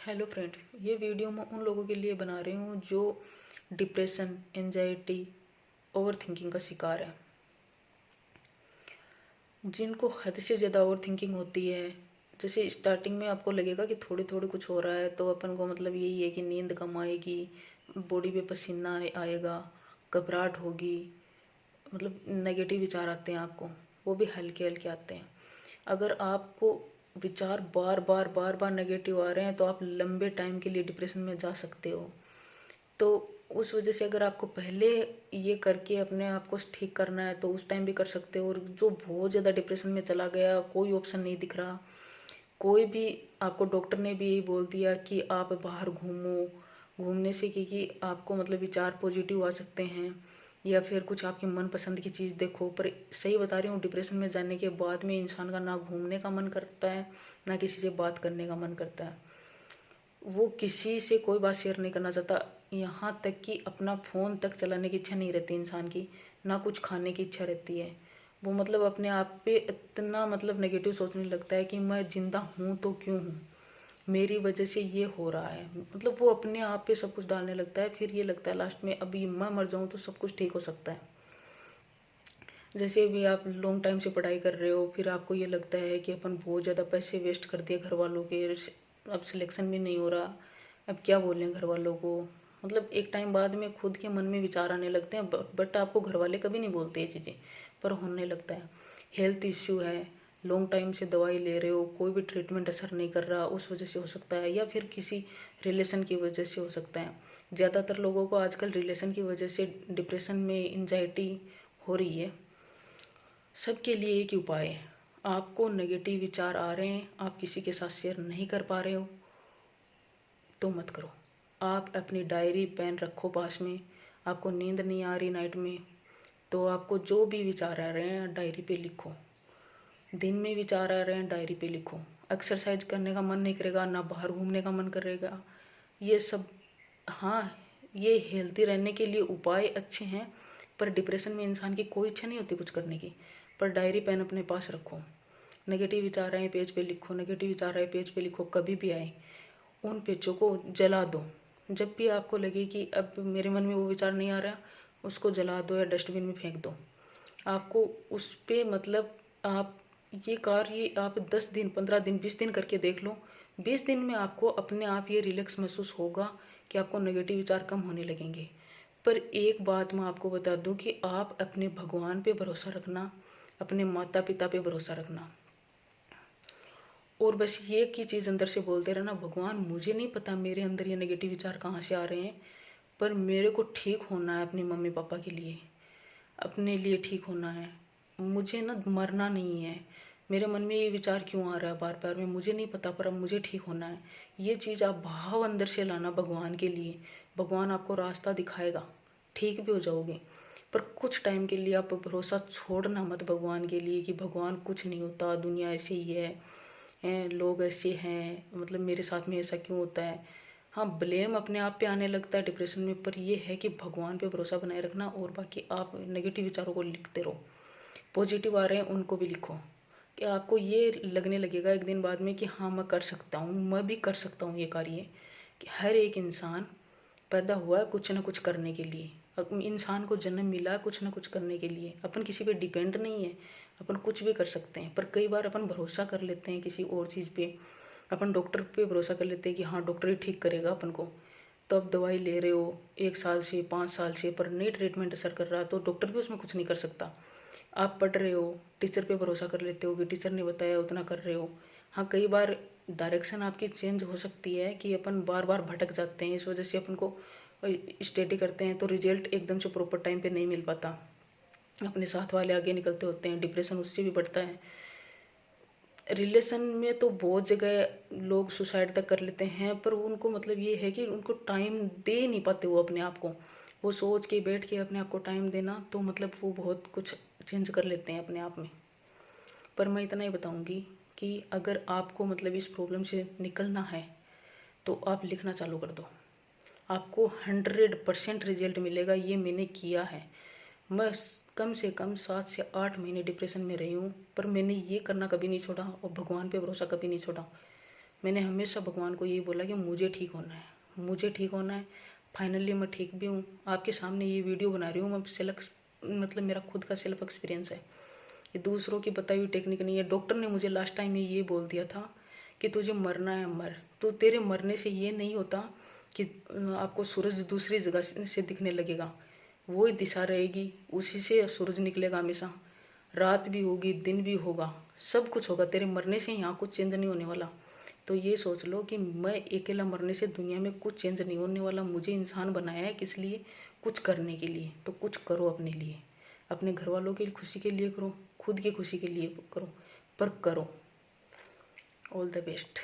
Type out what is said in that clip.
Hello friend, ये video मैं उन लोगों के लिए बना रही हूँ जो डिप्रेशन, एंजाइटी, ओवर थिंकिंग का शिकार है। जिनको हद से ज़्यादा ओवर थिंकिंग होती है। जैसे स्टार्टिंग में आपको लगेगा कि थोड़ी थोड़ी कुछ हो रहा है तो अपन को मतलब यही है कि नींद कम आएगी, बॉडी पे पसीना आएगा, घबराहट होगी, मतलब नेगेटिव विचार आते हैं आपको, वो भी हल्के हल्के आते हैं। अगर आपको विचार बार बार बार बार नेगेटिव आ रहे हैं तो आप लंबे टाइम के लिए डिप्रेशन में जा सकते हो। तो उस वजह से अगर आपको पहले ये करके अपने आप को ठीक करना है तो उस टाइम भी कर सकते हो। और जो बहुत ज़्यादा डिप्रेशन में चला गया, कोई ऑप्शन नहीं दिख रहा, कोई भी, आपको डॉक्टर ने भी यही बोल दिया कि आप बाहर घूमो, घूमने से कि आपको मतलब विचार पॉजिटिव आ सकते हैं, या फिर कुछ आपकी मनपसंद की चीज़ देखो। पर सही बता रही हूँ, डिप्रेशन में जाने के बाद में इंसान का ना घूमने का मन करता है, ना किसी से बात करने का मन करता है। वो किसी से कोई बात शेयर नहीं करना चाहता, यहाँ तक कि अपना फ़ोन तक चलाने की इच्छा नहीं रहती इंसान की, ना कुछ खाने की इच्छा रहती है। वो मतलब अपने आप पे इतना मतलब नेगेटिव सोचने लगता है कि मैं ज़िंदा हूँ तो क्यों हूँ, मेरी वजह से ये हो रहा है। मतलब वो अपने आप पे सब कुछ डालने लगता है। फिर ये लगता है लास्ट में अभी मैं मर जाऊँ तो सब कुछ ठीक हो सकता है। जैसे भी आप लॉन्ग टाइम से पढ़ाई कर रहे हो, फिर आपको ये लगता है कि अपन बहुत ज़्यादा पैसे वेस्ट कर दिए घर वालों के, अब सिलेक्शन भी नहीं हो रहा, अब क्या बोलें घर वालों को। मतलब एक टाइम बाद में खुद के मन में विचार आने लगते हैं, बट आपको घर वाले कभी नहीं बोलते ये चीज़ें, पर होने लगता है। हेल्थ इश्यू है, लॉन्ग टाइम से दवाई ले रहे हो, कोई भी ट्रीटमेंट असर नहीं कर रहा, उस वजह से हो सकता है, या फिर किसी रिलेशन की वजह से हो सकता है। ज़्यादातर लोगों को आजकल रिलेशन की वजह से डिप्रेशन में एंजाइटी हो रही है। सबके लिए एक ही उपाय है। आपको नेगेटिव विचार आ रहे हैं, आप किसी के साथ शेयर नहीं कर पा रहे हो तो मत करो। आप अपनी डायरी पेन रखो पास में। आपको नींद नहीं आ रही नाइट में तो आपको जो भी विचार आ रहे हैं डायरी पे लिखो। दिन में विचार आ रहे हैं डायरी पे लिखो। एक्सरसाइज करने का मन नहीं करेगा, ना बाहर घूमने का मन करेगा, ये सब, हाँ, ये हेल्दी रहने के लिए उपाय अच्छे हैं, पर डिप्रेशन में इंसान की कोई इच्छा नहीं होती कुछ करने की। पर डायरी पेन अपने पास रखो। नेगेटिव विचार आए पेज पे लिखो, नेगेटिव विचार आए पेज पे लिखो, कभी भी आए उन पेजों को जला दो। जब भी आपको लगे कि अब मेरे मन में वो विचार नहीं आ रहा, उसको जला दो या डस्टबिन में फेंक दो। आपको उस पे मतलब आप ये कार्य आप 10 दिन, 15 दिन, 20 दिन करके देख लो। 20 दिन में आपको अपने आप ये रिलैक्स महसूस होगा कि आपको नेगेटिव विचार कम होने लगेंगे। पर एक बात मैं आपको बता दूं कि आप अपने भगवान पे भरोसा रखना, अपने माता पिता पे भरोसा रखना, और बस ये की चीज़ अंदर से बोलते रहना, भगवान मुझे नहीं पता मेरे अंदर ये नेगेटिव विचार कहाँ से आ रहे हैं, पर मेरे को ठीक होना है अपने मम्मी पापा के लिए, अपने लिए ठीक होना है। मुझे ना मरना नहीं है। मेरे मन में ये विचार क्यों आ रहा है बार बार में मुझे नहीं पता, पर अब मुझे ठीक होना है। ये चीज़ आप भाव अंदर से लाना भगवान के लिए। भगवान आपको रास्ता दिखाएगा, ठीक भी हो जाओगे। पर कुछ टाइम के लिए आप भरोसा छोड़ना मत भगवान के लिए कि भगवान कुछ नहीं होता, दुनिया ऐसी ही है, लोग ऐसे हैं, मतलब मेरे साथ में ऐसा क्यों होता है। हाँ, ब्लेम अपने आप पे आने लगता है डिप्रेशन में, पर ये है कि भगवान पे भरोसा बनाए रखना। और बाकी आप नेगेटिव विचारों को लिखते रहो, पॉजिटिव आ रहे हैं उनको भी लिखो, कि आपको ये लगने लगेगा एक दिन बाद में कि हाँ मैं कर सकता हूँ, मैं भी कर सकता हूँ ये कार्य। कि हर एक इंसान पैदा हुआ है कुछ ना कुछ करने के लिए। इंसान को जन्म मिला है कुछ ना कुछ करने के लिए। अपन किसी पे डिपेंड नहीं है, अपन कुछ भी कर सकते हैं। पर कई बार अपन भरोसा कर लेते हैं किसी और चीज़ पे, अपन डॉक्टर पे भरोसा कर लेते हैं कि हाँ डॉक्टर ही ठीक करेगा अपन को। तो आप दवाई ले रहे हो 1 साल से 5 साल से, पर नहीं ट्रीटमेंट असर कर रहा, तो डॉक्टर भी उसमें कुछ नहीं कर सकता। आप पढ़ रहे हो, टीचर पे भरोसा कर लेते हो कि टीचर ने बताया उतना कर रहे हो। हाँ, कई बार डायरेक्शन आपकी चेंज हो सकती है कि अपन बार बार भटक जाते हैं, इस वजह से अपन को स्टडी करते हैं तो रिजल्ट एकदम से प्रॉपर टाइम पे नहीं मिल पाता। अपने साथ वाले आगे निकलते होते हैं, डिप्रेशन उससे भी बढ़ता है। रिलेशन में तो बहुत जगह लोग सुसाइड तक कर लेते हैं, पर उनको मतलब ये है कि उनको टाइम दे नहीं पाते वो अपने आप को। वो सोच के बैठ के अपने आप को टाइम देना, तो मतलब वो बहुत कुछ चेंज कर लेते हैं अपने आप में। पर मैं इतना ही बताऊंगी कि अगर आपको मतलब इस प्रॉब्लम से निकलना है तो आप लिखना चालू कर दो। आपको 100% रिजल्ट मिलेगा, ये मैंने किया है। मैं कम से कम 7 से 8 महीने डिप्रेशन में रही हूँ, पर मैंने ये करना कभी नहीं छोड़ा और भगवान पे भरोसा कभी नहीं छोड़ा। मैंने हमेशा भगवान को यही बोला कि मुझे ठीक होना है, मुझे ठीक होना है। फाइनली मैं ठीक भी हूँ। आपके सामने ये वीडियो बना रही हूँ मैं मतलब मेरा खुद का सेल्फ एक्सपीरियंस है, ये दूसरों की बताई हुई टेक्निक नहीं है। डॉक्टर ने मुझे लास्ट टाइम ये बोल दिया था कि तुझे मरना है मर। तो तेरे मरने से ये नहीं होता कि आपको सूरज दूसरी जगह से दिखने लगेगा, वही दिशा रहेगी, उसी से सूरज निकलेगा हमेशा। रात भी होगी, दिन भी होगा, सब कुछ होगा। तेरे मरने से यहाँ कुछ चेंज नहीं होने वाला। तो ये सोच लो कि मैं अकेला मरने से दुनिया में कुछ चेंज नहीं होने वाला। मुझे इंसान बनाया है किस लिए? कुछ करने के लिए। तो कुछ करो अपने लिए, अपने घर वालों की खुशी के लिए करो, खुद की खुशी के लिए करो, पर करो। All the best.